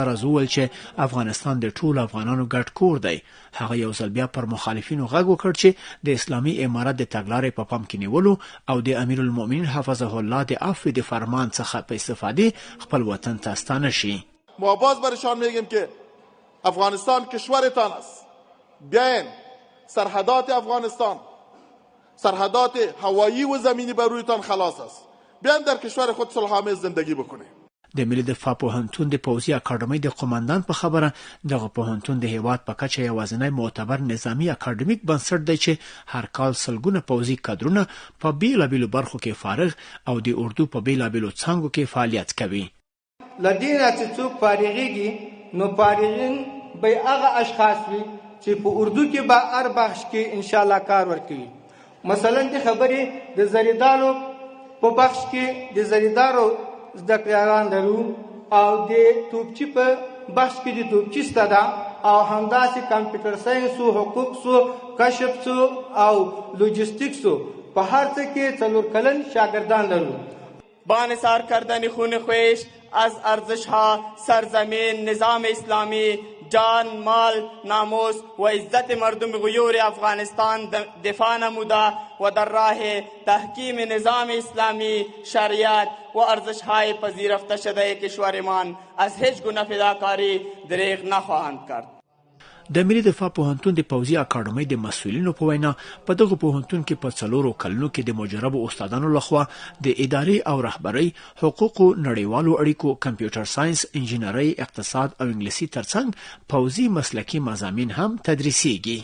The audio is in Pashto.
راز وویل چې افغانستان د ټولو افغانانو ګډ کور دی. هغه یو ځل بیا پر مخالفینو غږ وکړ چې د اسلامي امارت د تګلارې په پام کې نیولو او د امیرالمؤمنین حفظه الله د عفو د فرمان څخه په استفاده خپل وطن ته ستانه شي. ما باز برشان میگیم که افغانستان کشورتان است. بیاین سرحدات افغانستان، سرحدات هوایی و زمینی بر رویتان خلاص است. بیاین در کشور خود صلح‌آمیز زندگی بکنید. د ملي دفاع پوهنتون د پوځي اکاډمۍ د قوماندان په خبره دغه پوهنتون د هیواد په کچه یوازینی معتبر نظامی اکاډمیک بنسټ دی چې هر کال سلګونه پوځي کادرونه په بیلابیلو برخو کې فارغ او د اردو په بیلابیلو څانګو کې فعالیت کوي. لدینا چې څوک فارغیږي نو فارغین به هغه اشخاص وي چې په اردو کې به هر بخش کې ان شاء الله کار ورکوي. مثلا د خبرې د زریدارو په بخش کې د زریدارو زده کړیالان لرو او د توپچي په بخش کې د توپچي سته ده او همداسې کمپیوټر ساینس و حقوق سو کشف سو او لوجستیکس سو په هر څه کې 4 کلن شاگردان لرو. با نثار کردن خون خویش از ارزش‌ها سرزمین، نظام اسلامی، جان، مال، ناموس و عزت مردم غیور افغانستان دفاع نموده و در راه تحکیم نظام اسلامی، شریعت و ارزش‌های پذیرفته شده کشورمان از هیچ گونه فداکاری دریغ نخواهند کرد. د ملي دفاع پوهنتون د پوځي اکاډمۍ د مسؤلینو په وینا په دغه پوهنتون کې په 4 کلونو کې د مجربو استادانو لخوا د اداري او رهبرۍ، حقوقو، نړیوالو اړیکو، کمپیوټر ساینس، انجینرۍ، اقتصاد او انګلیسي ترڅنګ پوځي مسلکي مضامین هم تدریسیږي.